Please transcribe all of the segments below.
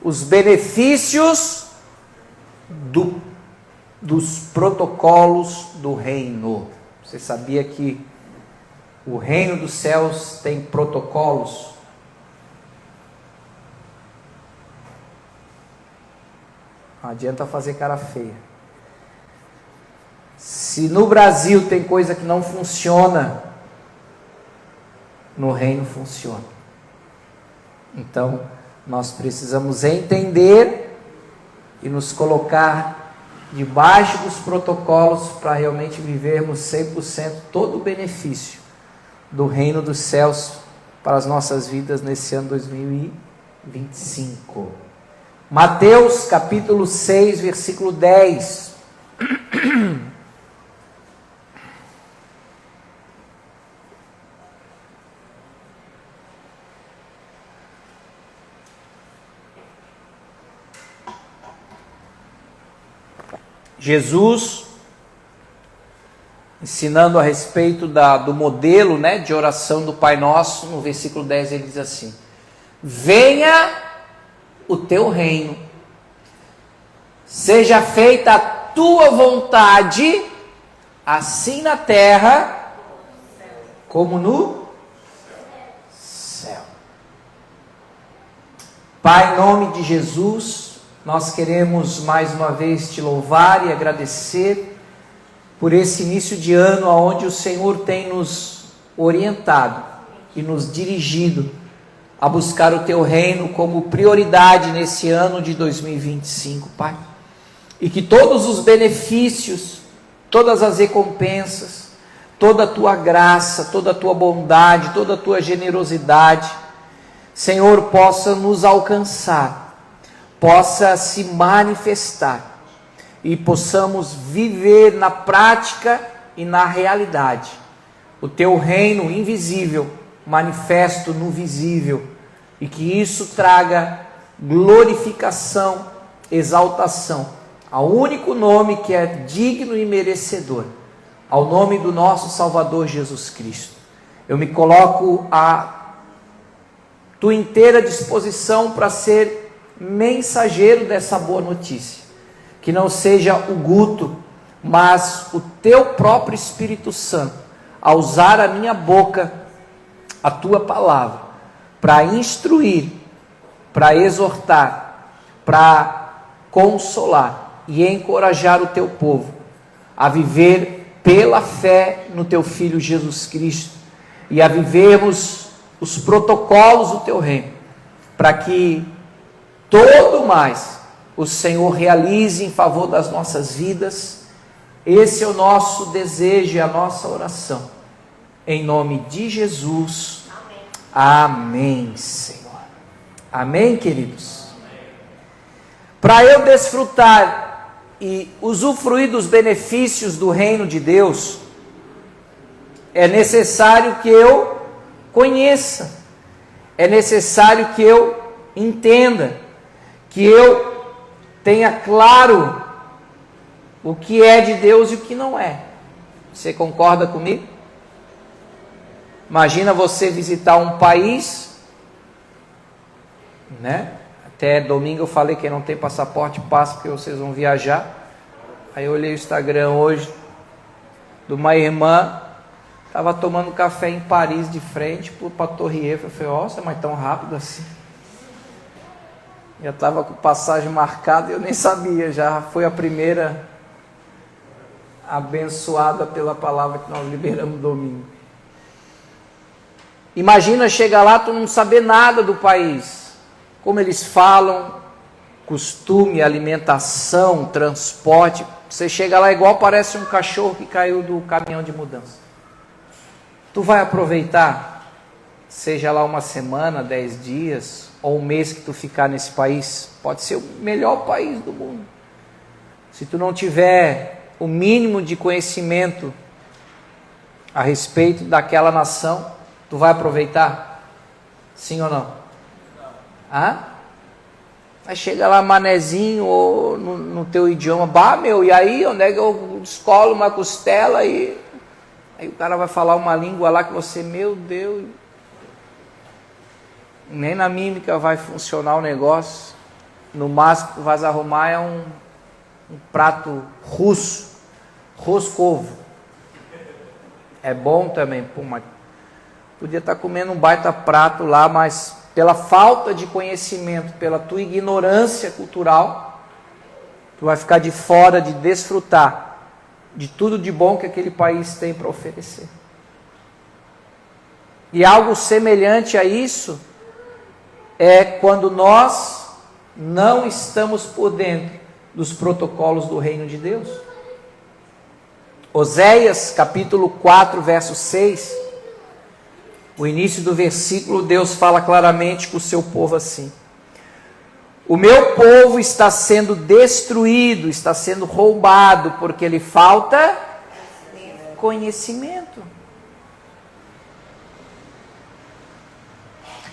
os benefícios dos protocolos do reino. Você sabia que o reino dos céus tem protocolos? Não adianta fazer cara feia. Se no Brasil tem coisa que não funciona, no reino funciona. Então, nós precisamos entender e nos colocar debaixo dos protocolos para realmente vivermos 100% todo o benefício do reino dos céus para as nossas vidas nesse ano 2025. Mateus capítulo 6, versículo 10. Jesus, ensinando a respeito do modelo, de oração do Pai Nosso, no versículo 10 ele diz assim: venha o teu reino, seja feita a tua vontade, assim na terra, como no céu. Pai, em nome de Jesus, nós queremos mais uma vez te louvar e agradecer por esse início de ano onde o Senhor tem nos orientado e nos dirigido a buscar o teu reino como prioridade nesse ano de 2025, Pai. E que todos os benefícios, todas as recompensas, toda a tua graça, toda a tua bondade, toda a tua generosidade, Senhor, possa nos alcançar, possa se manifestar e possamos viver na prática e na realidade o teu reino invisível manifesto no visível, e que isso traga glorificação, exaltação ao único nome que é digno e merecedor, ao nome do nosso Salvador Jesus Cristo. Eu me coloco à tua inteira disposição para ser mensageiro dessa boa notícia, que não seja o Guto, mas o teu próprio Espírito Santo, a usar a minha boca, a tua palavra, para instruir, para exortar, para consolar e encorajar o teu povo a viver pela fé no teu Filho Jesus Cristo e a vivermos os protocolos do teu reino, para que todo mais o Senhor realize em favor das nossas vidas. Esse é o nosso desejo e a nossa oração, em nome de Jesus. Amém, Senhor. Amém, queridos? Para eu desfrutar e usufruir dos benefícios do reino de Deus, é necessário que eu conheça, é necessário que eu entenda, que eu tenha claro o que é de Deus e o que não é. Você concorda comigo? Imagina você visitar um país, Até domingo eu falei que quem não tem passaporte passa, porque vocês vão viajar. Aí eu olhei o Instagram hoje de uma irmã, estava tomando café em Paris de frente para a Torre Eiffel. Eu falei, nossa, mas tão rápido assim? Já estava com passagem marcada e eu nem sabia, já foi a primeira abençoada pela palavra que nós liberamos domingo. Imagina chegar lá, tu não saber nada do país, como eles falam, costume, alimentação, transporte. Você chega lá igual parece um cachorro que caiu do caminhão de mudança. Tu vai aproveitar, seja lá uma semana, 10 dias, ou um mês que tu ficar nesse país? Pode ser o melhor país do mundo. Se tu não tiver o mínimo de conhecimento a respeito daquela nação, tu vai aproveitar? Sim ou não? Aí chega lá manezinho ou no teu idioma, e aí onde é que eu escolo uma costela aí o cara vai falar uma língua lá que você, meu Deus, nem na mímica vai funcionar o negócio. no máximo que vai arrumar é um prato russo, roscovo. É bom também, pô, mas podia estar comendo um baita prato lá, mas pela falta de conhecimento, pela tua ignorância cultural, tu vai ficar de fora de desfrutar de tudo de bom que aquele país tem para oferecer. E algo semelhante a isso é quando nós não estamos por dentro dos protocolos do reino de Deus. Oséias capítulo 4, verso 6, o início do versículo, Deus fala claramente com o seu povo assim: o meu povo está sendo destruído, está sendo roubado, porque lhe falta conhecimento.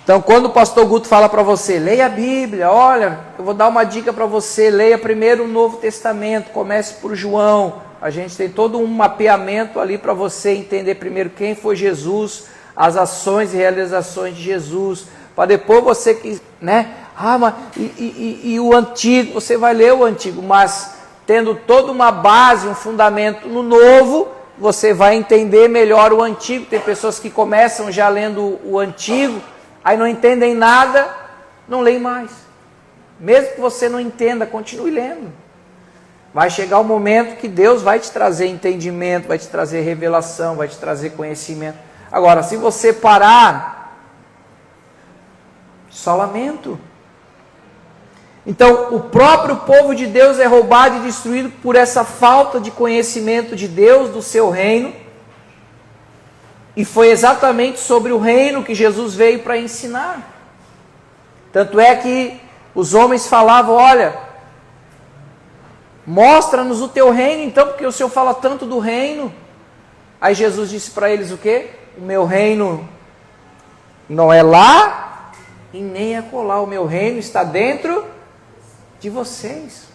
Então, quando o pastor Guto fala para você, leia a Bíblia, olha, eu vou dar uma dica para você, leia primeiro o Novo Testamento, comece por João. A gente tem todo um mapeamento ali para você entender primeiro quem foi Jesus, as ações e realizações de Jesus, para depois você que, né? Mas e o Antigo, você vai ler o Antigo, mas tendo toda uma base, um fundamento no Novo, você vai entender melhor o Antigo. Tem pessoas que começam já lendo o Antigo, aí não entendem nada, não leem mais. Mesmo que você não entenda, continue lendo. Vai chegar o momento que Deus vai te trazer entendimento, vai te trazer revelação, vai te trazer conhecimento. Agora, se você parar, só lamento. Então, o próprio povo de Deus é roubado e destruído por essa falta de conhecimento de Deus, do seu reino. E foi exatamente sobre o reino que Jesus veio para ensinar. Tanto é que os homens falavam, olha, mostra-nos o teu reino então, porque o Senhor fala tanto do reino. Aí Jesus disse para eles o quê? O meu reino não é lá e nem é acolá. O meu reino está dentro de vocês.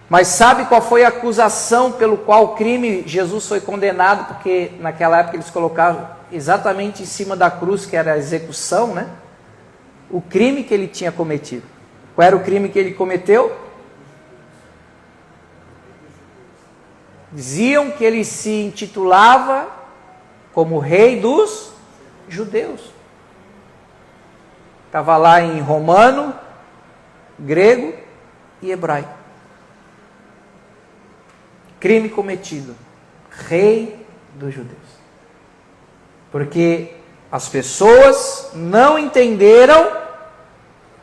Mas sabe qual foi a acusação pelo qual o crime Jesus foi condenado? Porque naquela época eles colocavam exatamente em cima da cruz, que era a execução, né? O crime que ele tinha cometido. Qual era o crime que ele cometeu? Diziam que ele se intitulava como rei dos judeus. Estava lá em romano, grego e hebraico. Crime cometido, rei dos judeus. Porque as pessoas não entenderam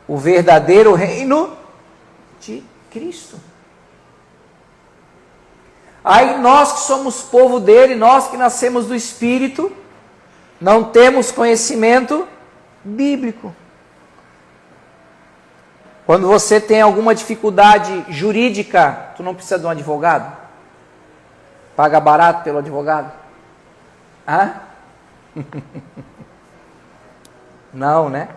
o verdadeiro reino de Cristo. Aí nós que somos povo dele, nós que nascemos do Espírito, não temos conhecimento bíblico. Quando você tem alguma dificuldade jurídica, tu não precisa de um advogado? Paga barato pelo advogado? Hã? Não, né?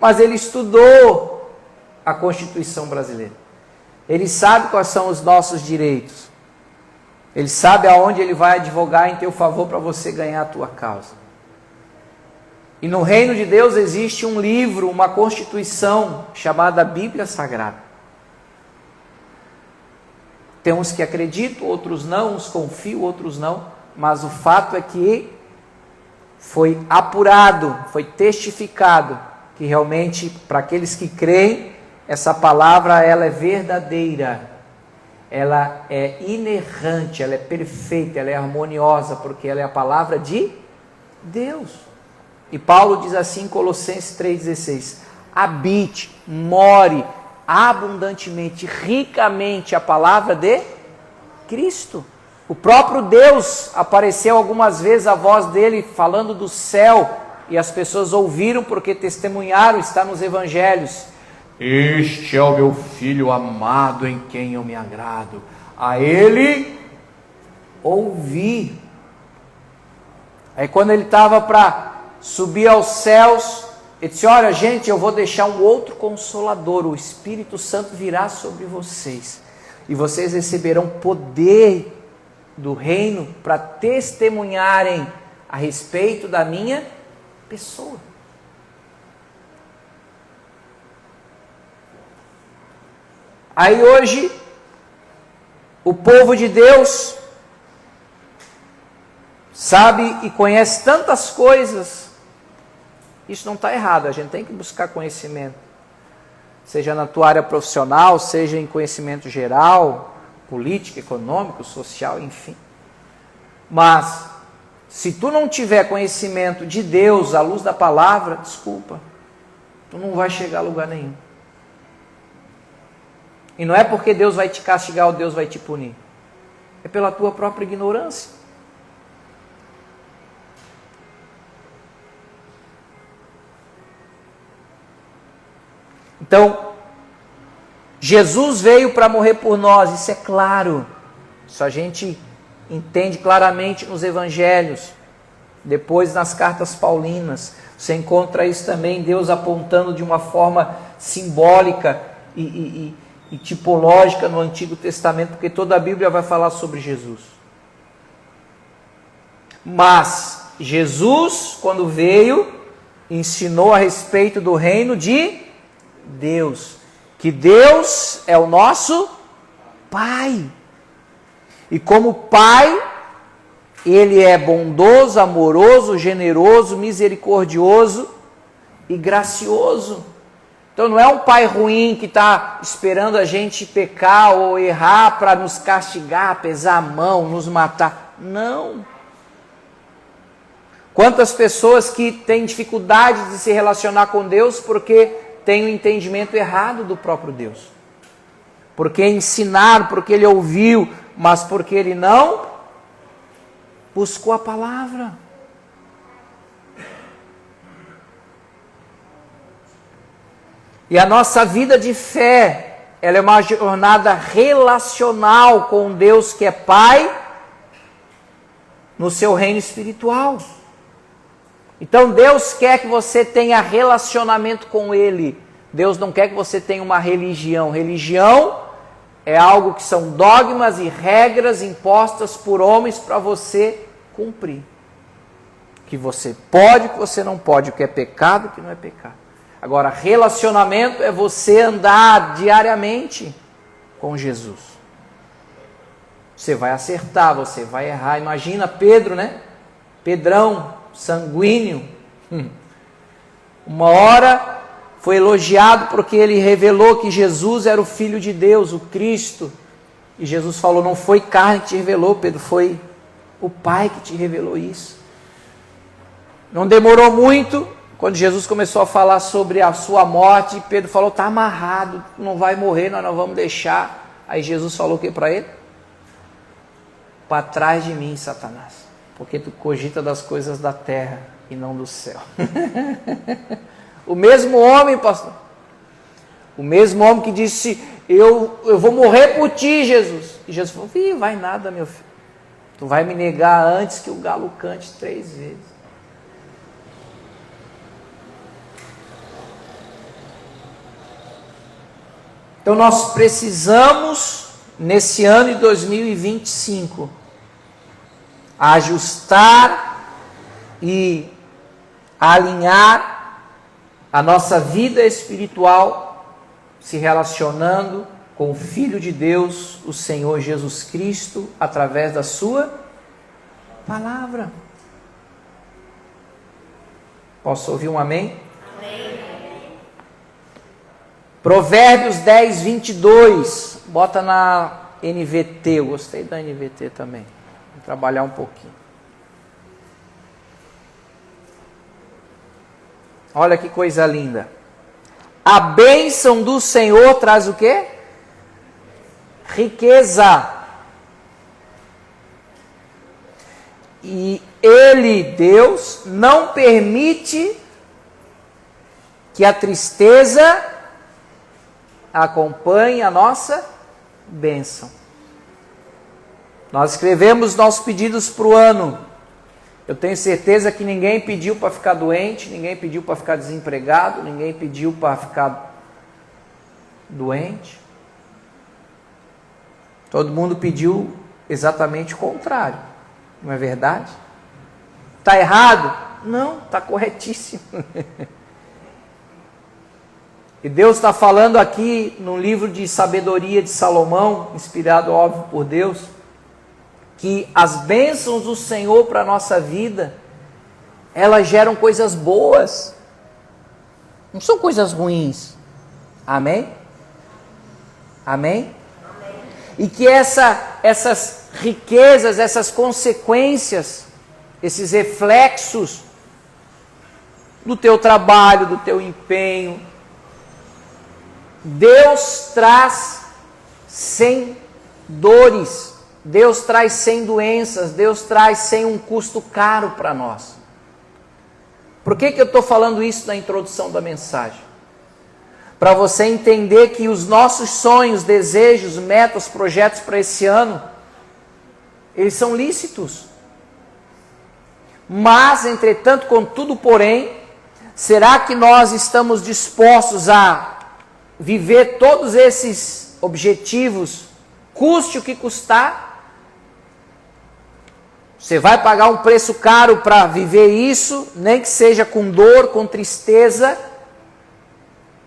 Mas ele estudou a Constituição brasileira. Ele sabe quais são os nossos direitos. Ele sabe aonde ele vai advogar em teu favor para você ganhar a tua causa. E no reino de Deus existe um livro, uma Constituição chamada Bíblia Sagrada. Tem uns que acreditam, outros não, uns confiam, outros não. Mas o fato é que foi apurado, foi testificado que realmente, para aqueles que creem, essa palavra ela é verdadeira. Ela é inerrante, ela é perfeita, ela é harmoniosa, porque ela é a palavra de Deus. E Paulo diz assim em Colossenses 3,16: habite, more abundantemente, ricamente a palavra de Cristo. O próprio Deus apareceu algumas vezes a voz dele falando do céu, e as pessoas ouviram porque testemunharam, está nos evangelhos. Este é o meu filho amado em quem eu me agrado. A ele ouvi. Aí quando ele estava para subir aos céus, ele disse, olha gente, eu vou deixar um outro consolador, o Espírito Santo virá sobre vocês. E vocês receberão poder do reino para testemunharem a respeito da minha pessoa. Aí hoje, o povo de Deus sabe e conhece tantas coisas. Isso não está errado, a gente tem que buscar conhecimento. Seja na tua área profissional, seja em conhecimento geral, político, econômico, social, enfim. Mas, se tu não tiver conhecimento de Deus, à luz da palavra, desculpa, tu não vai chegar a lugar nenhum. E não é porque Deus vai te castigar ou Deus vai te punir. É pela tua própria ignorância. Então, Jesus veio para morrer por nós, isso é claro. Isso a gente entende claramente nos evangelhos. Depois nas cartas paulinas. Você encontra isso também, Deus apontando de uma forma simbólica e tipológica no Antigo Testamento, porque toda a Bíblia vai falar sobre Jesus. Mas Jesus, quando veio, ensinou a respeito do reino de Deus, que Deus é o nosso Pai, e como Pai, Ele é bondoso, amoroso, generoso, misericordioso e gracioso. Então não é um Pai ruim que está esperando a gente pecar ou errar para nos castigar, pesar a mão, nos matar. Não. Quantas pessoas que têm dificuldade de se relacionar com Deus porque tem um entendimento errado do próprio Deus. Porque ensinaram, porque ele ouviu, mas porque ele não buscou a palavra. E a nossa vida de fé, ela é uma jornada relacional com Deus que é Pai, no seu reino espiritual. Então Deus quer que você tenha relacionamento com Ele. Deus não quer que você tenha uma religião. Religião é algo que são dogmas e regras impostas por homens para você cumprir. Que você pode, que você não pode, o que é pecado, o que não é pecado. Agora, relacionamento é você andar diariamente com Jesus. Você vai acertar, você vai errar. Imagina Pedro, né? Pedrão, sanguíneo. Uma hora foi elogiado porque ele revelou que Jesus era o Filho de Deus, o Cristo. E Jesus falou, não foi carne que te revelou, Pedro, foi o Pai que te revelou isso. Não demorou muito, quando Jesus começou a falar sobre a sua morte, Pedro falou, está amarrado, não vai morrer, nós não vamos deixar. Aí Jesus falou o que para ele? Para trás de mim, Satanás, porque tu cogita das coisas da terra e não do céu. O mesmo homem, pastor, o mesmo homem que disse, eu vou morrer por ti, Jesus. E Jesus falou, vai nada, meu filho, tu vai me negar antes que o galo cante 3 vezes. Então nós precisamos, nesse ano de 2025, ajustar e alinhar a nossa vida espiritual, se relacionando com o Filho de Deus, o Senhor Jesus Cristo, através da sua palavra. Posso ouvir um amém? Amém. Provérbios 10, 22. Bota na NVT, eu gostei da NVT também. Vou trabalhar um pouquinho. Olha que coisa linda. A bênção do Senhor traz o quê? Riqueza. E Ele, Deus, não permite que a tristeza acompanhe a nossa bênção. Nós escrevemos nossos pedidos para o ano. Eu tenho certeza que ninguém pediu para ficar doente, ninguém pediu para ficar desempregado, ninguém pediu para ficar doente. Todo mundo pediu exatamente o contrário, não é verdade? Está errado? Não, está corretíssimo. E Deus está falando aqui no livro de sabedoria de Salomão, inspirado, óbvio, por Deus, que as bênçãos do Senhor para a nossa vida, elas geram coisas boas, não são coisas ruins. Amém? Amém? Amém. E que essas riquezas, essas consequências, esses reflexos do teu trabalho, do teu empenho, Deus traz sem dores, Deus traz sem doenças, Deus traz sem um custo caro para nós. Por que eu estou falando isso na introdução da mensagem? Para você entender que os nossos sonhos, desejos, metas, projetos para esse ano, eles são lícitos. Mas, entretanto, contudo, porém, será que nós estamos dispostos a viver todos esses objetivos, custe o que custar? Você vai pagar um preço caro para viver isso, nem que seja com dor, com tristeza,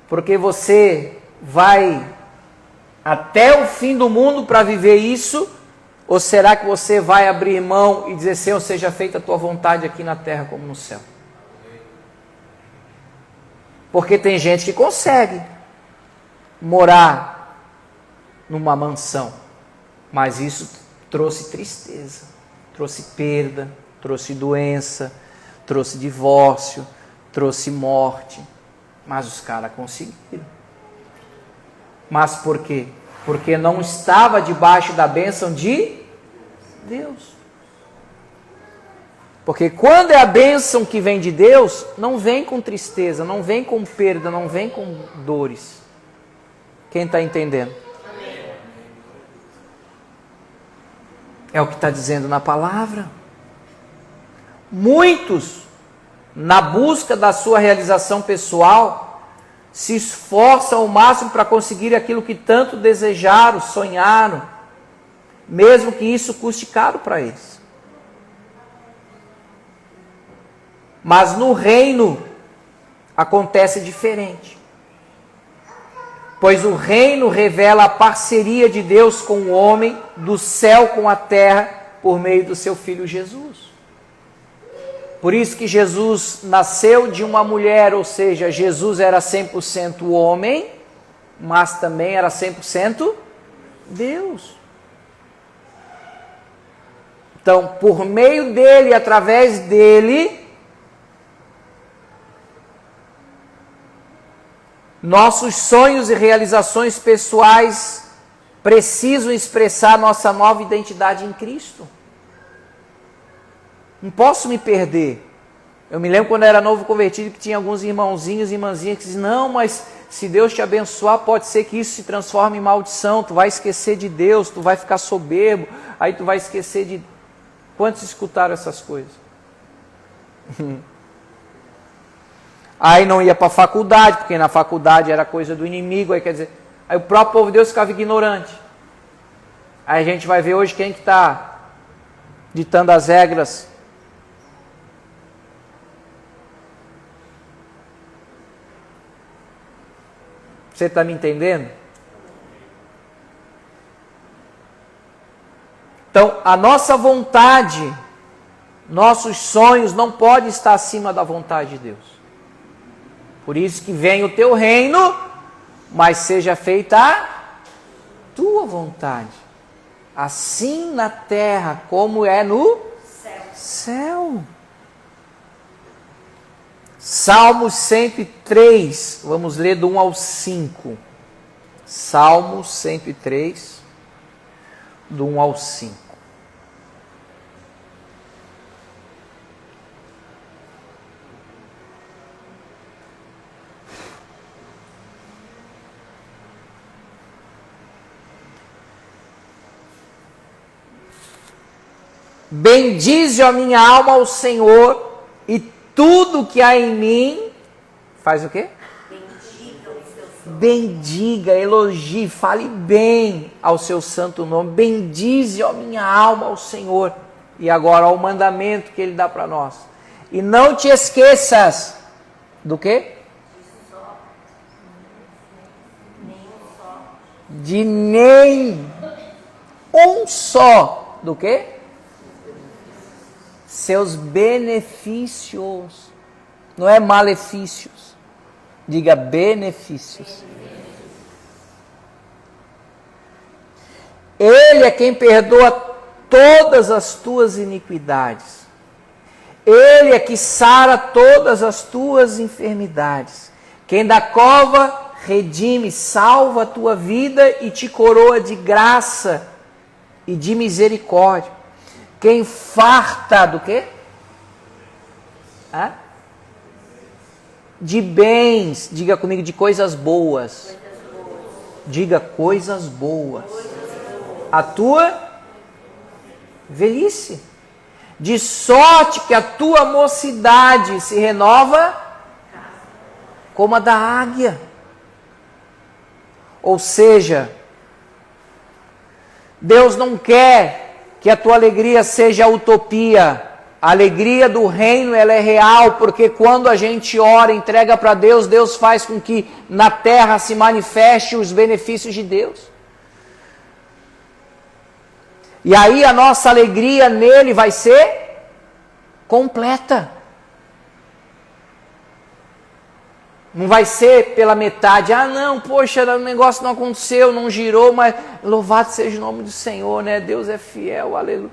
porque você vai até o fim do mundo para viver isso? Ou será que você vai abrir mão e dizer, Senhor, seja feita a tua vontade aqui na terra como no céu? Porque tem gente que consegue morar numa mansão, mas isso trouxe tristeza, trouxe perda, trouxe doença, trouxe divórcio, trouxe morte. Mas os caras conseguiram. Mas por quê? Porque não estava debaixo da bênção de Deus. Porque quando é a bênção que vem de Deus, não vem com tristeza, não vem com perda, não vem com dores. Quem está entendendo? É o que está dizendo na palavra. Muitos, na busca da sua realização pessoal, se esforçam ao máximo para conseguir aquilo que tanto desejaram, sonharam, mesmo que isso custe caro para eles. Mas no reino acontece diferente. Pois o reino revela a parceria de Deus com o homem, do céu com a terra, por meio do seu Filho Jesus. Por isso que Jesus nasceu de uma mulher, ou seja, Jesus era 100% homem, mas também era 100% Deus. Então, por meio dele, através dele, nossos sonhos e realizações pessoais precisam expressar nossa nova identidade em Cristo. Não posso me perder. Eu me lembro quando eu era novo convertido que tinha alguns irmãozinhos e irmãzinhas que diziam, não, mas se Deus te abençoar, pode ser que isso se transforme em maldição, tu vai esquecer de Deus, tu vai ficar soberbo, aí tu vai esquecer de... Quantos escutaram essas coisas? Aí não ia para a faculdade, porque na faculdade era coisa do inimigo, aí quer dizer, aí o próprio povo de Deus ficava ignorante. Aí a gente vai ver hoje quem que está ditando as regras. Você está me entendendo? Então, a nossa vontade, nossos sonhos não podem estar acima da vontade de Deus. Por isso que vem o teu reino, mas seja feita a tua vontade. Assim na terra, como é no céu. Salmos 103, vamos ler do 1 ao 5. Salmos 103, do 1 ao 5. Bendize a minha alma ao Senhor, e tudo que há em mim, faz o quê? Bendiga, elogie, fale bem ao seu santo nome. Bendize a minha alma ao Senhor. E agora ao mandamento que Ele dá para nós. E não te esqueças do quê? de nem um só do quê? Seus benefícios. Não é malefícios. Diga benefícios. Ele é quem perdoa todas as tuas iniquidades. Ele é que sara todas as tuas enfermidades. Quem da cova redime, salva a tua vida e te coroa de graça e de misericórdia. Quem farta do quê? De bens, diga comigo, de coisas boas. Diga coisas boas. A tua velhice. De sorte que a tua mocidade se renova como a da águia. Ou seja, Deus não quer que a tua alegria seja utopia. A alegria do reino, ela é real, porque quando a gente ora, entrega para Deus, Deus faz com que na terra se manifeste os benefícios de Deus. E aí a nossa alegria nele vai ser completa. Não vai ser pela metade. Ah, não, poxa, o negócio não aconteceu, não girou, mas louvado seja o nome do Senhor, né? Deus é fiel, aleluia.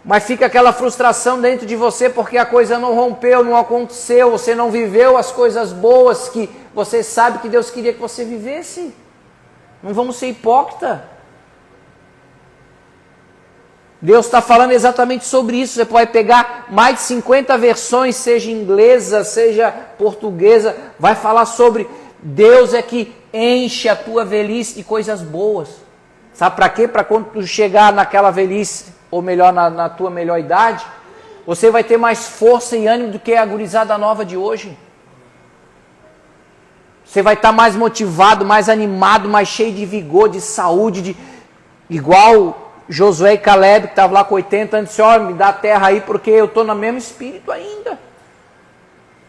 Mas fica aquela frustração dentro de você porque a coisa não rompeu, não aconteceu, você não viveu as coisas boas que você sabe que Deus queria que você vivesse. Não vamos ser hipócritas. Deus está falando exatamente sobre isso. Você pode pegar mais de 50 versões, seja inglesa, seja portuguesa, vai falar sobre Deus é que enche a tua velhice de coisas boas. Sabe para quê? Para quando tu chegar naquela velhice, ou melhor, na tua melhor idade, você vai ter mais força e ânimo do que a gurizada nova de hoje. Você vai estar mais motivado, mais animado, mais cheio de vigor, de saúde, igual Josué e Caleb, que estavam lá com 80 anos, disse, ó, me dá a terra aí, porque eu estou no mesmo espírito ainda.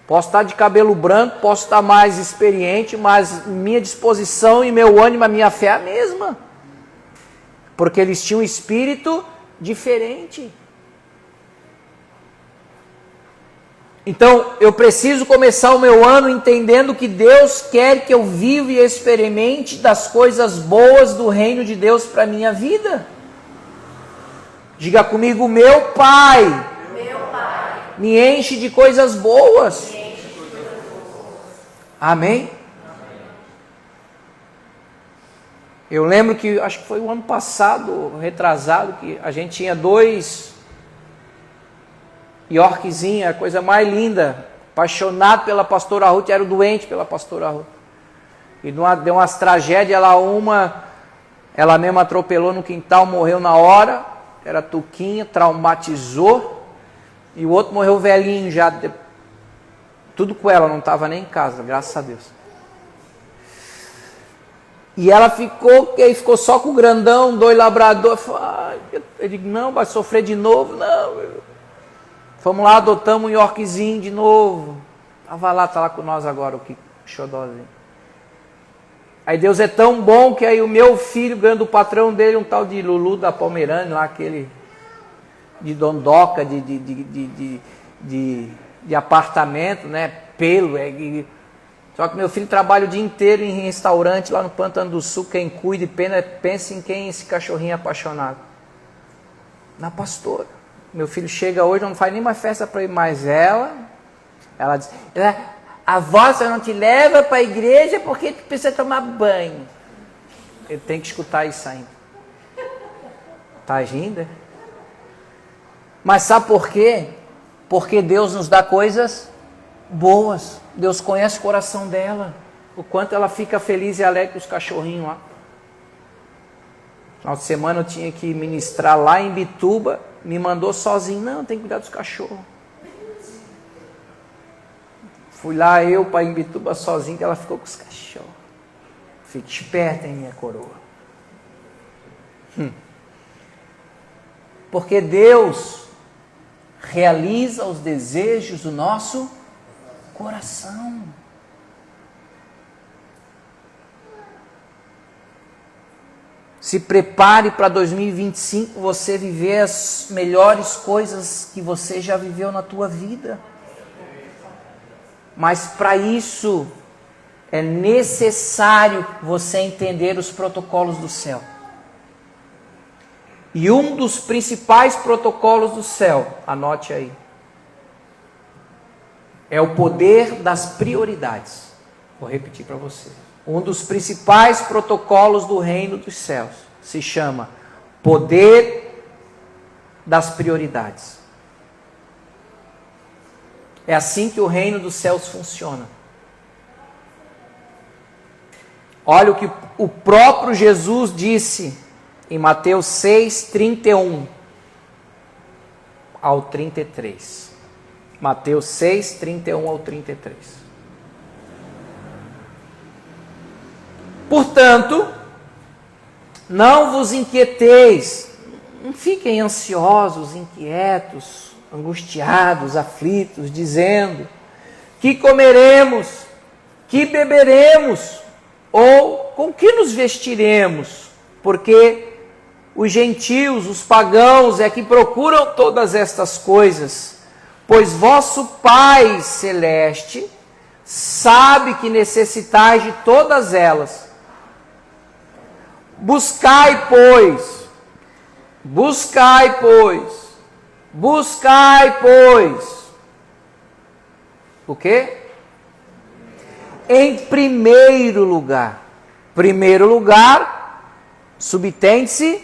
Posso estar de cabelo branco, posso estar mais experiente, mas minha disposição e meu ânimo, a minha fé é a mesma. Porque eles tinham um espírito diferente. Então, eu preciso começar o meu ano entendendo que Deus quer que eu viva e experimente das coisas boas do reino de Deus para a minha vida. Diga comigo, meu Pai, me enche de coisas boas. Amém? Eu lembro que, acho que foi o ano passado, retrasado, que a gente tinha 2 Yorkzinha, a coisa mais linda, apaixonado pela pastora Ruth, era doente pela pastora Ruth. E deu umas tragédias lá, ela mesma atropelou no quintal, morreu na hora, era tuquinha, traumatizou, e o outro morreu velhinho já, tudo com ela, não estava nem em casa, graças a Deus. E ela ficou só com o grandão, 2 labrador. Eu digo, não, vai sofrer de novo, não. Fomos lá, adotamos um Yorkzinho de novo. Tá lá com nós agora, o que xodózinho. Aí Deus é tão bom que aí o meu filho ganha do patrão dele um tal de Lulu da Pomerânia, lá aquele de dondoca, de apartamento, né? Pelo, só que meu filho trabalha o dia inteiro em restaurante lá no Pantano do Sul. Quem cuida e pensa em quem esse cachorrinho é apaixonado. Na pastora. Meu filho chega hoje, não faz nem mais festa para ir mais. Ela diz, a avó só não te leva para a igreja porque tu precisa tomar banho. Ele tem que escutar isso ainda. Tá rindo? Mas sabe por quê? Porque Deus nos dá coisas boas. Deus conhece o coração dela, o quanto ela fica feliz e alegre com os cachorrinhos lá. No final de semana eu tinha que ministrar lá em Bituba, me mandou sozinho, não, tem que cuidar dos cachorros. Fui lá eu para Imbituba sozinho, que ela ficou com os cachorros. Fique esperta, hein, minha coroa. Porque Deus realiza os desejos do nosso coração. Se prepare para 2025 você viver as melhores coisas que você já viveu na tua vida. Mas para isso é necessário você entender os protocolos do céu. E um dos principais protocolos do céu, anote aí, é o poder das prioridades. Vou repetir para você. Um dos principais protocolos do reino dos céus se chama poder das prioridades. É assim que o reino dos céus funciona. Olha o que o próprio Jesus disse em Mateus 6, 31 ao 33. Mateus 6, 31 ao 33. Portanto, não vos inquieteis, não fiquem ansiosos, inquietos, angustiados, aflitos, dizendo: que comeremos, que beberemos, ou com que nos vestiremos? Porque os gentios, os pagãos, é que procuram todas estas coisas, pois vosso Pai Celeste sabe que necessitais de todas elas. Buscai, pois, o quê? Em primeiro lugar, subtende-se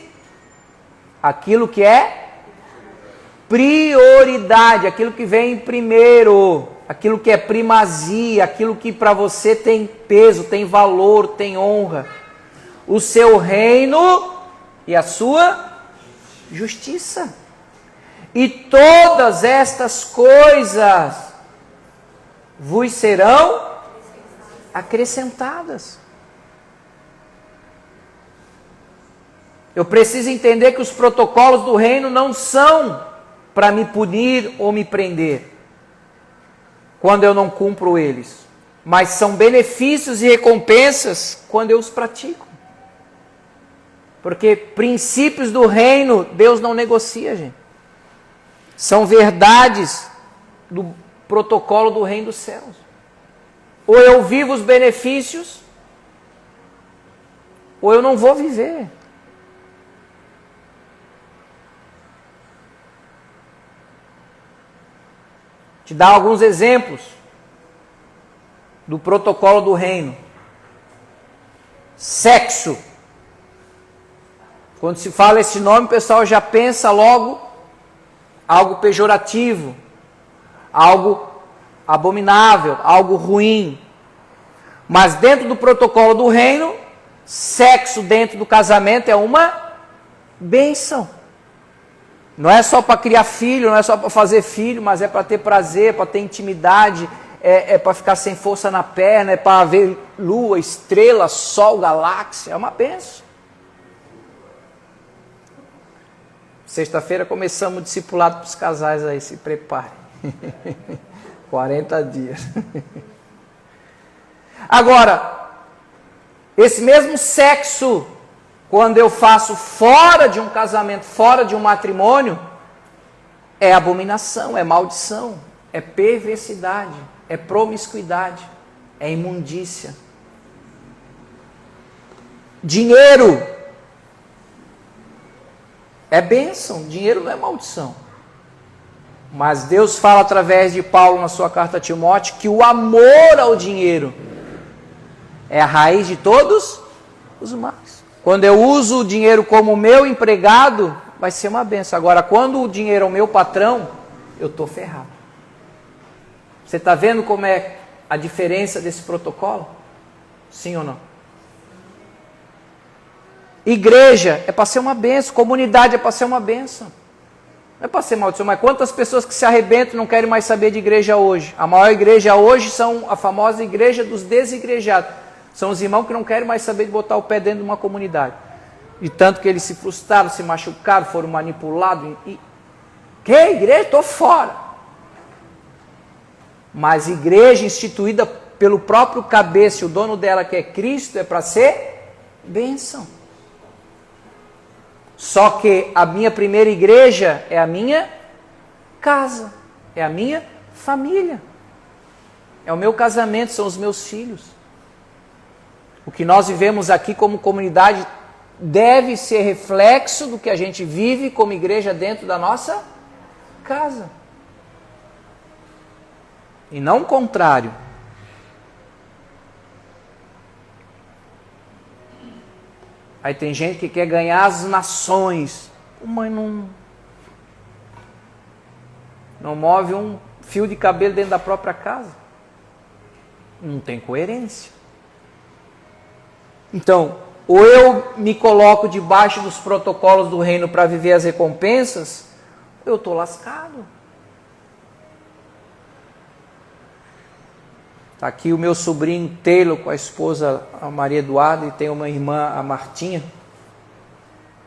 aquilo que é prioridade, aquilo que vem em primeiro, aquilo que é primazia, aquilo que para você tem peso, tem valor, tem honra. O seu reino e a sua justiça. E todas estas coisas vos serão acrescentadas. Eu preciso entender que os protocolos do reino não são para me punir ou me prender quando eu não cumpro eles, mas são benefícios e recompensas quando eu os pratico. Porque princípios do reino, Deus não negocia, gente. São verdades do protocolo do reino dos céus. Ou eu vivo os benefícios, ou eu não vou viver. Te dar alguns exemplos do protocolo do reino. Sexo. Quando se fala esse nome, o pessoal já pensa logo algo pejorativo, algo abominável, algo ruim. Mas dentro do protocolo do reino, sexo dentro do casamento é uma bênção. Não é só para criar filho, não é só para fazer filho, mas é para ter prazer, para ter intimidade, é para ficar sem força na perna, é para ver lua, estrela, sol, galáxia, é uma bênção. Sexta-feira começamos o discipulado para os casais aí, se preparem. 40 dias. Agora, esse mesmo sexo, quando eu faço fora de um casamento, fora de um matrimônio, é abominação, é maldição, é perversidade, é promiscuidade, é imundícia. Dinheiro é bênção, dinheiro não é maldição. Mas Deus fala através de Paulo na sua carta a Timóteo que o amor ao dinheiro é a raiz de todos os males. Quando eu uso o dinheiro como meu empregado, vai ser uma bênção. Agora, quando o dinheiro é o meu patrão, eu estou ferrado. Você está vendo como é a diferença desse protocolo? Sim ou não? Igreja é para ser uma bênção, comunidade é para ser uma bênção. Não é para ser maldição, mas quantas pessoas que se arrebentam não querem mais saber de igreja hoje? A maior igreja hoje são a famosa igreja dos desigrejados. São os irmãos que não querem mais saber de botar o pé dentro de uma comunidade. De tanto que eles se frustraram, se machucaram, foram manipulados. Que igreja? Estou fora. Mas igreja instituída pelo próprio cabeça, o dono dela que é Cristo, é para ser bênção. Só que a minha primeira igreja é a minha casa, é a minha família, é o meu casamento, são os meus filhos. O que nós vivemos aqui como comunidade deve ser reflexo do que a gente vive como igreja dentro da nossa casa. E não o contrário. Aí tem gente que quer ganhar as nações. Mas não move um fio de cabelo dentro da própria casa. Não tem coerência. Então, ou eu me coloco debaixo dos protocolos do reino para viver as recompensas, ou eu estou lascado. Está aqui o meu sobrinho Taylor com a esposa a Maria Eduarda e tem uma irmã, a Martinha.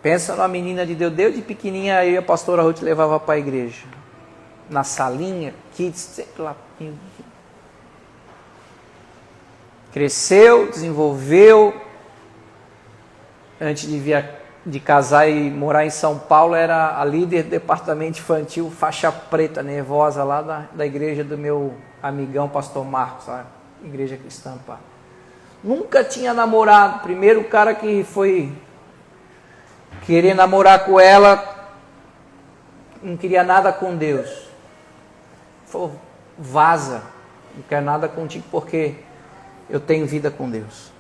Pensa numa menina de Deus, desde pequenininha aí a pastora Ruth levava para a igreja. Na salinha, kids, sempre lá. Cresceu, desenvolveu. Antes de casar e morar em São Paulo, era a líder do departamento infantil, faixa preta, nervosa, lá da igreja do meu amigão, pastor Marcos, a igreja cristã, pá. Nunca tinha namorado. Primeiro o cara que foi querer namorar com ela, não queria nada com Deus. Falou, vaza, não quero nada contigo porque eu tenho vida com Deus.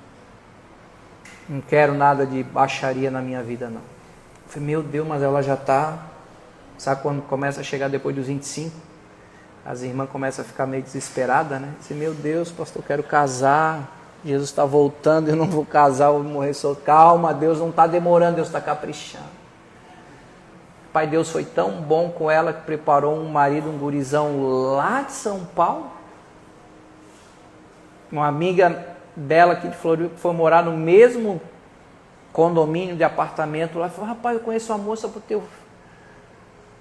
Não quero nada de baixaria na minha vida, não. Eu falei, meu Deus, mas ela já está... Sabe quando começa a chegar depois dos 25? As irmãs começam a ficar meio desesperadas, né? Disse, meu Deus, pastor, eu quero casar. Jesus está voltando, eu não vou casar, eu vou morrer solto. Calma, Deus não está demorando, Deus está caprichando. Pai Deus foi tão bom com ela que preparou um marido, um gurizão lá de São Paulo. Uma amiga dela aqui de Floripa foi morar no mesmo condomínio de apartamento lá. Falou, rapaz, eu conheço uma moça pro teu...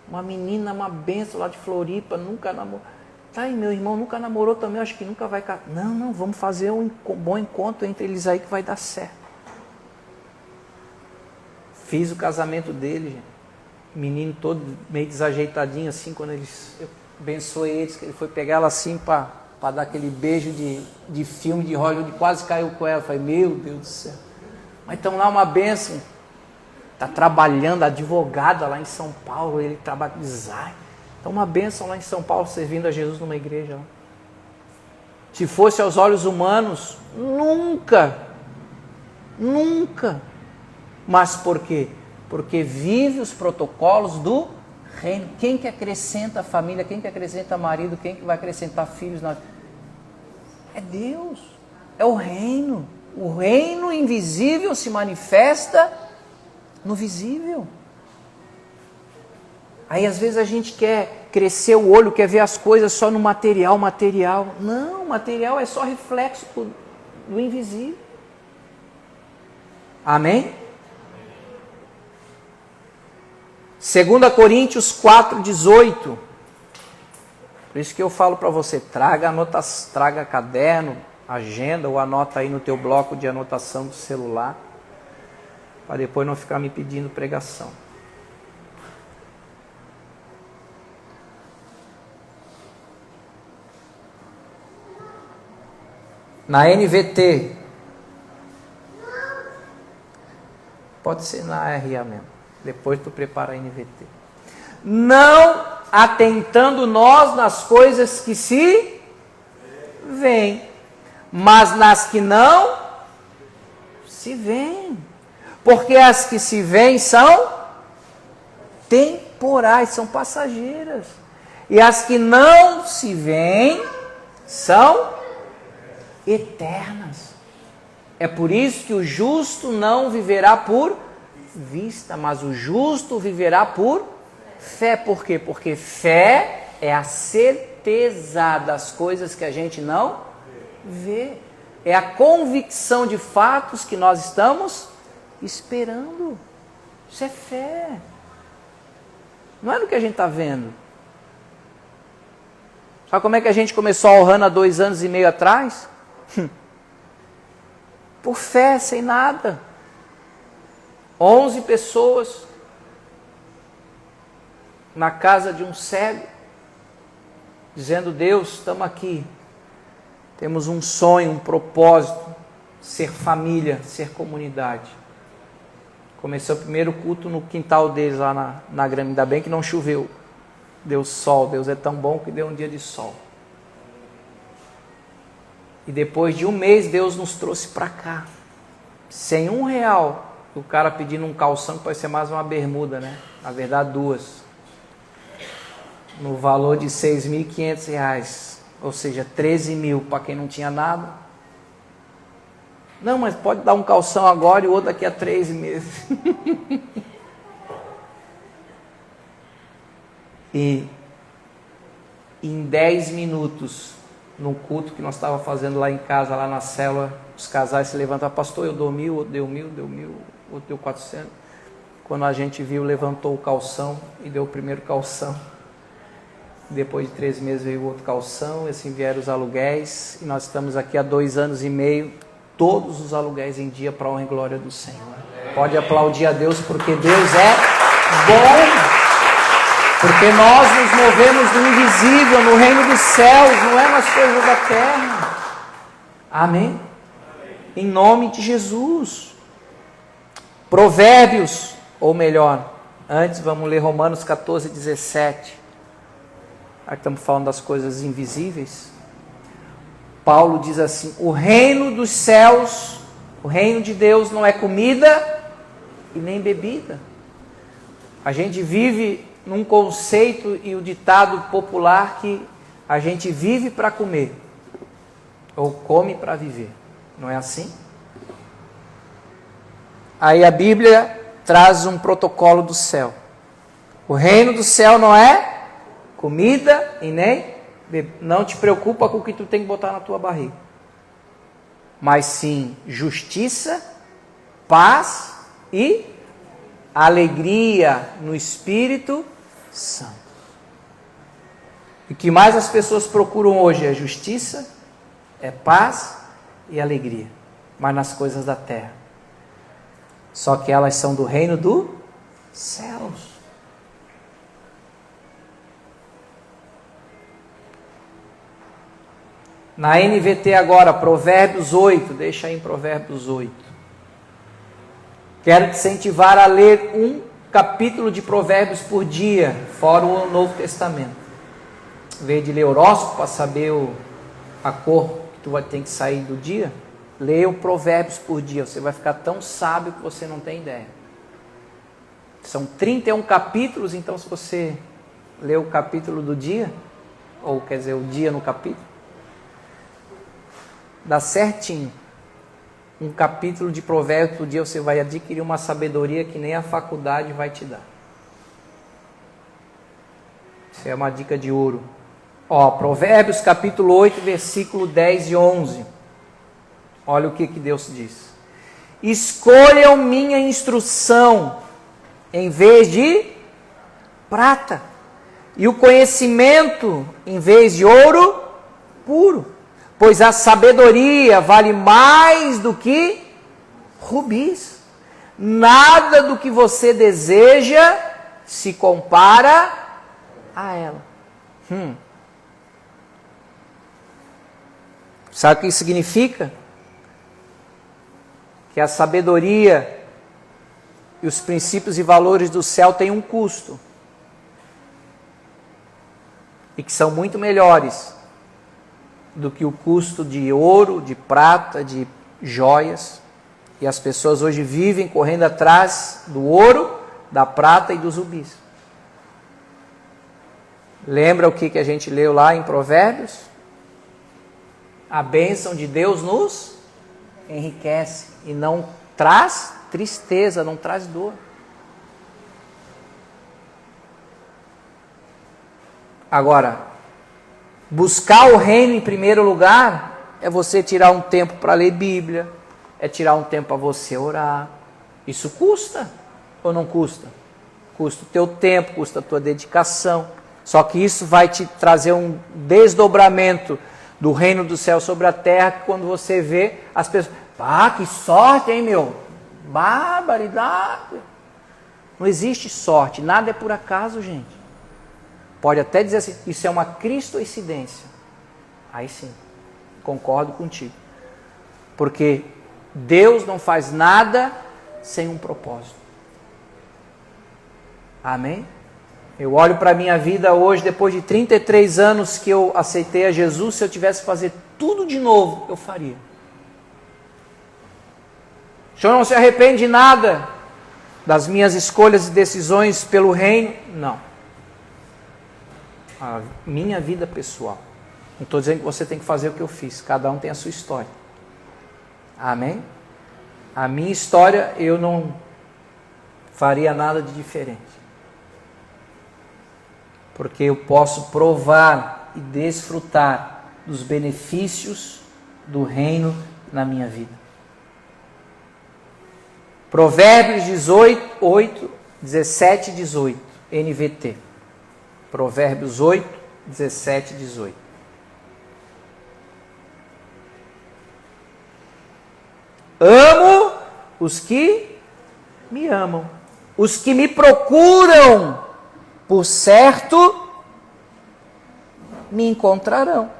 Uma menina, uma benção lá de Floripa, nunca namorou. Tá aí, meu irmão nunca namorou também, acho que nunca vai casar. Não, vamos fazer um bom encontro entre eles aí que vai dar certo. Fiz o casamento dele, gente. Menino todo meio desajeitadinho assim, quando eu abençoei eles, que ele foi pegar ela assim para dar aquele beijo de filme de Hollywood, quase caiu com ela. Eu falei, meu Deus do céu. Mas então lá uma bênção. Está trabalhando, advogada lá em São Paulo, ele trabalha design. Então uma bênção lá em São Paulo, servindo a Jesus numa igreja. Se fosse aos olhos humanos, nunca. Mas por quê? Porque vive os protocolos do reino. Quem que acrescenta a família? Quem que acrescenta marido? Quem que vai acrescentar filhos? É Deus. É o reino. O reino invisível se manifesta no visível. Aí às vezes a gente quer crescer o olho, quer ver as coisas só no material. Não, material é só reflexo do invisível. Amém? 2 Coríntios 4,18. Por isso que eu falo para você, traga caderno, agenda ou anota aí no teu bloco de anotação do celular, para depois não ficar me pedindo pregação. Na NVT, pode ser na RA mesmo, depois tu prepara a NVT. Não atentando nós nas coisas que se veem, mas nas que não se veem. Porque as que se veem são temporais, são passageiras. E as que não se veem são eternas. É por isso que o justo não viverá por vista, mas o justo viverá por fé. Por quê? Porque fé é a certeza das coisas que a gente não vê. É a convicção de fatos que nós estamos esperando. Isso é fé. Não é no que a gente está vendo. Sabe como é que a gente começou a Ohana há 2 anos e meio atrás? Por fé, sem nada. 11 pessoas. na casa de um cego, dizendo: Deus, estamos aqui, temos um sonho, um propósito, ser família, ser comunidade. Começou o primeiro culto no quintal deles, lá na grama. Ainda bem que não choveu, deu sol. Deus é tão bom que deu um dia de sol. E depois de um mês, Deus nos trouxe para cá, sem R$1. O cara pedindo um calção que pode ser mais uma bermuda, né? Na verdade, 2. No valor de R$6.500. Ou seja, 13 mil para quem não tinha nada. Não, mas pode dar um calção agora e o outro daqui a 3 meses. E em 10 minutos, no culto que nós estávamos fazendo lá em casa, lá na célula, os casais se levantaram: pastor, eu dou 1.000, outro deu 1.000, deu 1.000, outro deu 400. Quando a gente viu, levantou o calção e deu o primeiro calção. Depois de 3 meses veio o outro calção, e assim vieram os aluguéis, e nós estamos aqui há 2 anos e meio, todos os aluguéis em dia, para a honra e glória do Senhor. Pode aplaudir a Deus, porque Deus é bom. Porque nós nos movemos no invisível, no reino dos céus, não é nas coisas da terra. Amém? Em nome de Jesus. Provérbios, ou melhor, antes vamos ler Romanos 14:17. Aqui estamos falando das coisas invisíveis. Paulo diz assim: o reino dos céus, o reino de Deus não é comida e nem bebida. A gente vive num conceito e o ditado popular que a gente vive para comer ou come para viver. Não é assim? Aí a Bíblia traz um protocolo do céu. O reino do céu não é comida e nem bebida. Não te preocupa com o que tu tem que botar na tua barriga. Mas sim justiça, paz e alegria no Espírito Santo. E o que mais as pessoas procuram hoje é justiça, é paz e alegria, mas nas coisas da terra. Só que elas são do reino dos céus. Na NVT agora, Provérbios 8, deixa aí em Provérbios 8. Quero te incentivar a ler um capítulo de Provérbios por dia, fora o Novo Testamento. Em vez de ler horóscopo para saber a cor que tu vai ter que sair do dia, leia o Provérbios por dia. Você vai ficar tão sábio que você não tem ideia. São 31 capítulos, então se você ler o capítulo do dia, ou quer dizer, o dia no capítulo, dá certinho. Um capítulo de Provérbios por dia, você vai adquirir uma sabedoria que nem a faculdade vai te dar. Isso é uma dica de ouro. Provérbios capítulo 8, versículo 10 e 11. Olha o que Deus diz: escolham minha instrução em vez de prata, e o conhecimento em vez de ouro puro, pois a sabedoria vale mais do que rubis. Nada do que você deseja se compara a ela. Sabe o que isso significa? Que a sabedoria e os princípios e valores do céu têm um custo. E que são muito melhores do que o custo de ouro, de prata, de joias. E as pessoas hoje vivem correndo atrás do ouro, da prata e dos rubis. Lembra o que a gente leu lá em Provérbios? A bênção de Deus nos enriquece e não traz tristeza, não traz dor. Agora, buscar o reino em primeiro lugar é você tirar um tempo para ler Bíblia, é tirar um tempo para você orar. Isso custa ou não custa? Custa o teu tempo, custa a tua dedicação. Só que isso vai te trazer um desdobramento do reino do céu sobre a terra, que quando você vê as pessoas, que sorte, hein, meu? Barbaridade. Não existe sorte, nada é por acaso, gente. pode até dizer assim, isso é uma cristoincidência. Aí sim, concordo contigo. Porque Deus não faz nada sem um propósito. Amém? Eu olho para a minha vida hoje, depois de 33 anos que eu aceitei a Jesus, se eu tivesse que fazer tudo de novo, eu faria. O Senhor não se arrepende de nada das minhas escolhas e decisões pelo reino? Não. A minha vida pessoal. Não estou dizendo que você tem que fazer o que eu fiz. Cada um tem a sua história. Amém? A minha história, eu não faria nada de diferente. Porque eu posso provar e desfrutar dos benefícios do reino na minha vida. Provérbios 17 e 18, NVT. Provérbios 8, 17 e 18. Amo os que me amam. Os que me procuram, por certo, me encontrarão.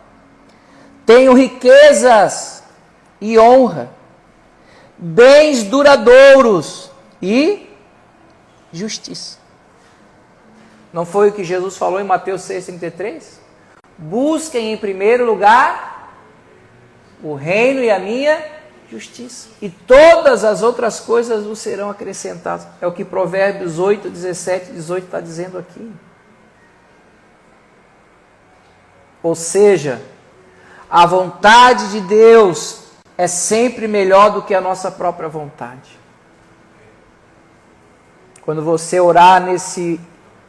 Tenho riquezas e honra, bens duradouros e justiça. Não foi o que Jesus falou em Mateus 6,33? Busquem em primeiro lugar o reino e a minha justiça. E todas as outras coisas vos serão acrescentadas. É o que Provérbios 8, 17 e 18 está dizendo aqui. Ou seja, a vontade de Deus é sempre melhor do que a nossa própria vontade. Quando você orar nesse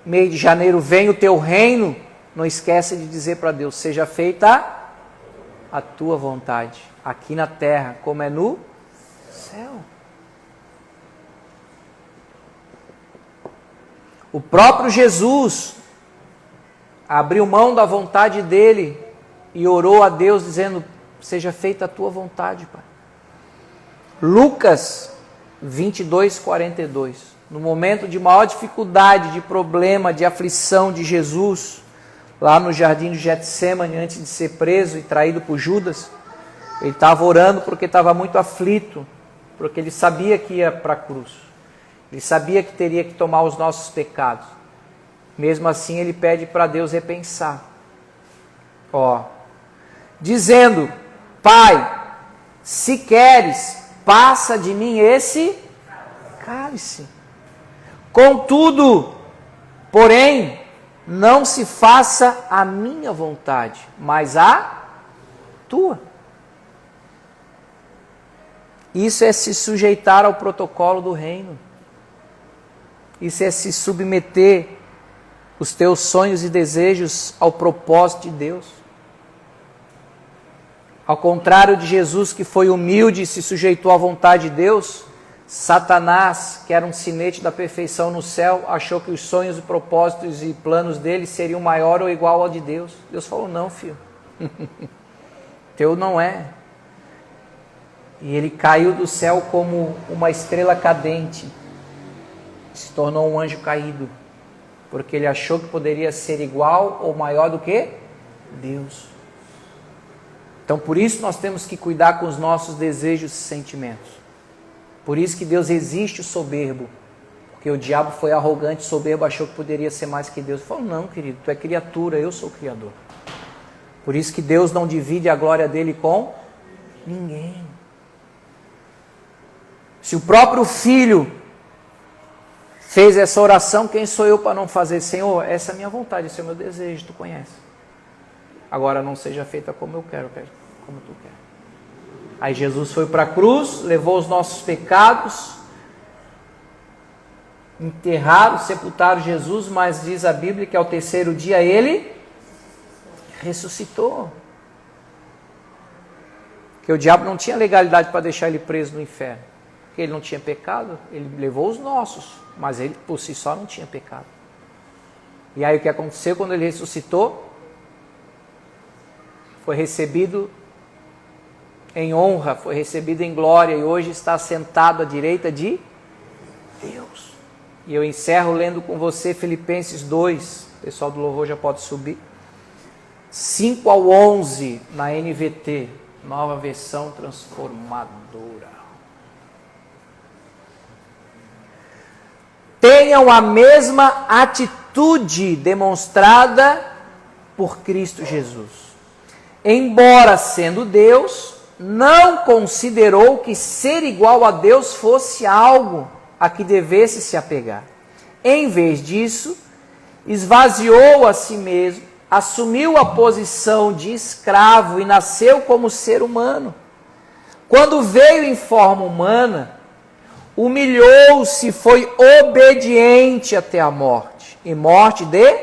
mês de janeiro, vem o teu reino, não esquece de dizer para Deus, seja feita a tua vontade, aqui na terra, como é no céu. O próprio Jesus abriu mão da vontade dele e orou a Deus dizendo, seja feita a tua vontade, Pai. Lucas 22, 42. No momento de maior dificuldade, de problema, de aflição de Jesus, lá no jardim de Getsêmani, antes de ser preso e traído por Judas, ele estava orando porque estava muito aflito, porque ele sabia que ia para a cruz. Ele sabia que teria que tomar os nossos pecados. Mesmo assim, ele pede para Deus repensar. Dizendo, Pai, se queres, passa de mim esse cálice. Contudo, porém, não se faça a minha vontade, mas a tua. Isso é se sujeitar ao protocolo do reino. Isso é se submeter os teus sonhos e desejos ao propósito de Deus. Ao contrário de Jesus, que foi humilde e se sujeitou à vontade de Deus, Satanás, que era um sinete da perfeição no céu, achou que os sonhos, propósitos e planos dele seriam maior ou igual ao de Deus. Deus falou, não, filho. Teu não é. E ele caiu do céu como uma estrela cadente. Se tornou um anjo caído. Porque ele achou que poderia ser igual ou maior do que Deus. Então por isso nós temos que cuidar com os nossos desejos e sentimentos. Por isso que Deus resiste o soberbo. Porque o diabo foi arrogante, soberbo, achou que poderia ser mais que Deus. Ele falou, não, querido, tu é criatura, eu sou o Criador. Por isso que Deus não divide a glória dele com ninguém. Se o próprio Filho fez essa oração, quem sou eu para não fazer? Senhor, essa é a minha vontade, esse é o meu desejo, tu conhece. Agora não seja feita como eu quero como tu quer. Aí Jesus foi para a cruz, levou os nossos pecados, enterraram, sepultaram Jesus, mas diz a Bíblia que ao terceiro dia ele ressuscitou. Porque o diabo não tinha legalidade para deixar ele preso no inferno. Porque ele não tinha pecado, ele levou os nossos, mas ele por si só não tinha pecado. E aí o que aconteceu quando ele ressuscitou? Foi recebido em honra, foi recebido em glória e hoje está sentado à direita de Deus. E eu encerro lendo com você Filipenses 2, o pessoal do louvor já pode subir. 5 ao 11 na NVT, nova versão transformadora. Tenham a mesma atitude demonstrada por Cristo Jesus. Embora sendo Deus, não considerou que ser igual a Deus fosse algo a que devesse se apegar. Em vez disso, esvaziou a si mesmo, assumiu a posição de escravo e nasceu como ser humano. Quando veio em forma humana, humilhou-se, foi obediente até a morte, e morte de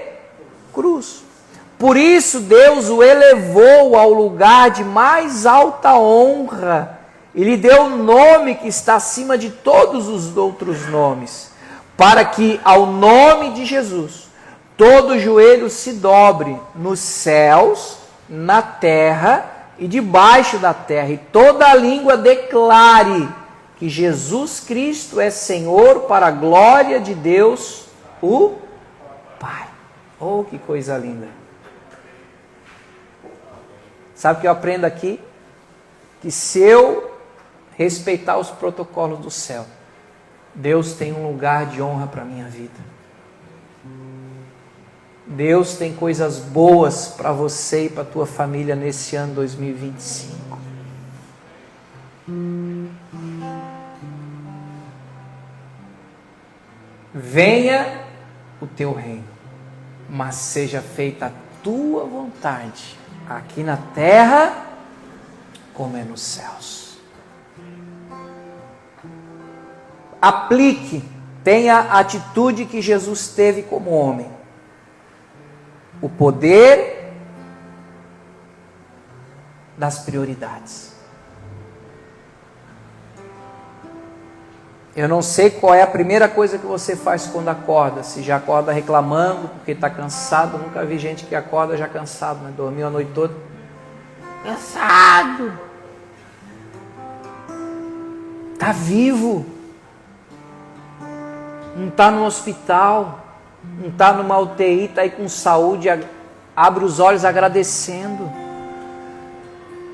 cruz. Por isso Deus o elevou ao lugar de mais alta honra e lhe deu um nome que está acima de todos os outros nomes, para que ao nome de Jesus todo joelho se dobre nos céus, na terra e debaixo da terra, e toda língua declare que Jesus Cristo é Senhor, para a glória de Deus, o Pai. Oh, que coisa linda! Sabe o que eu aprendo aqui? Que se eu respeitar os protocolos do céu, Deus tem um lugar de honra para a minha vida. Deus tem coisas boas para você e para a tua família nesse ano 2025. Venha o teu reino, mas seja feita a tua vontade, aqui na terra como é nos céus. Aplique, tenha a atitude que Jesus teve como homem. O poder das prioridades. Eu não sei qual é a primeira coisa que você faz quando acorda. Se já acorda reclamando porque está cansado. Nunca vi gente que acorda já cansado, né? Dormiu a noite toda. Cansado. Está vivo. Não está no hospital. Não está numa UTI, está aí com saúde. Abre os olhos agradecendo.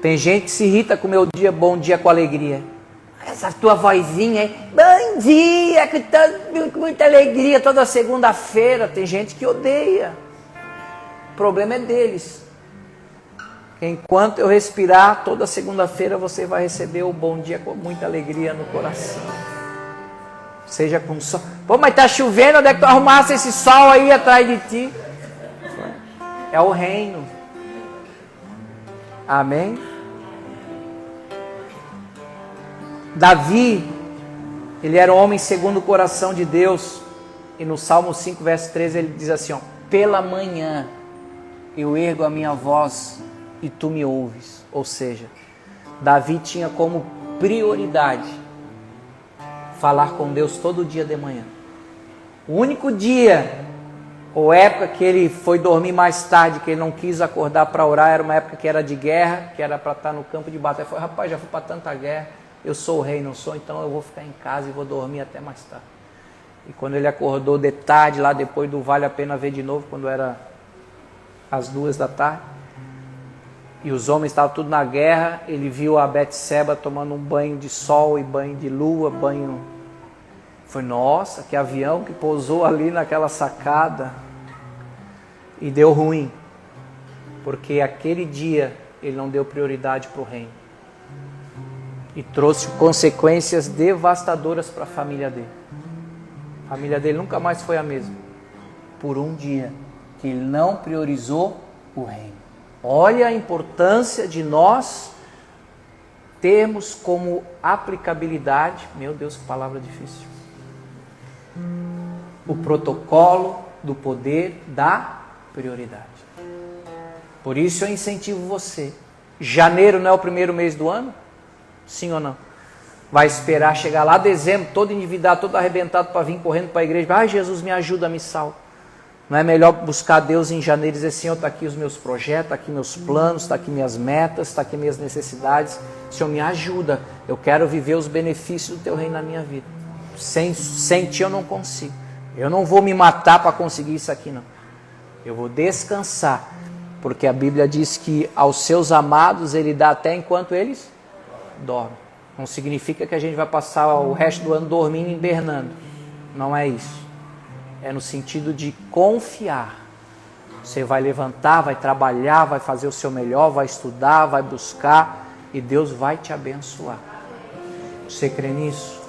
Tem gente que se irrita com o meu dia, bom dia com alegria. Essa tua vozinha aí, bom dia, com muita alegria toda segunda-feira. Tem gente que odeia. O problema é deles. Enquanto eu respirar, toda segunda-feira você vai receber o bom dia com muita alegria no coração. Seja com sol. Pô, mas tá chovendo, onde é que tu arrumasse esse sol aí atrás de ti? É o reino. Amém? Davi, ele era um homem segundo o coração de Deus. E no Salmo 5, verso 13, ele diz assim, ó, pela manhã eu ergo a minha voz e tu me ouves. Ou seja, Davi tinha como prioridade falar com Deus todo dia de manhã. O único dia ou época que ele foi dormir mais tarde, que ele não quis acordar para orar, era uma época que era de guerra, que era para estar no campo de batalha. Ele falou, rapaz, já fui para tanta guerra, eu sou o rei, não sou, então eu vou ficar em casa e vou dormir até mais tarde. E quando ele acordou de tarde, lá depois do Vale a Pena Ver de novo, quando era às 2 da tarde, e os homens estavam tudo na guerra, ele viu a Betseba tomando um banho de sol e banho de lua, banho... Foi, nossa, que avião que pousou ali naquela sacada. E deu ruim, porque aquele dia ele não deu prioridade para o reino. E trouxe consequências devastadoras para a família dele. A família dele nunca mais foi a mesma. Por um dia que ele não priorizou o reino. Olha a importância de nós termos como aplicabilidade, meu Deus, que palavra difícil, o protocolo do poder da prioridade. Por isso eu incentivo você. Janeiro não é o primeiro mês do ano? Sim ou não? Vai esperar chegar lá dezembro, todo endividado, todo arrebentado para vir correndo para a igreja. Ai, Jesus, me ajuda, me salva. Não é melhor buscar Deus em janeiro e dizer, Senhor, está aqui os meus projetos, está aqui meus planos, está aqui minhas metas, está aqui minhas necessidades. Senhor, me ajuda. Eu quero viver os benefícios do teu reino na minha vida. Sem ti eu não consigo. Eu não vou me matar para conseguir isso aqui, não. Eu vou descansar, porque a Bíblia diz que aos seus amados Ele dá até enquanto eles dormem. Não significa que a gente vai passar o resto do ano dormindo e hibernando. Não é isso. É no sentido de confiar. Você vai levantar, vai trabalhar, vai fazer o seu melhor, vai estudar, vai buscar e Deus vai te abençoar. Você crê nisso?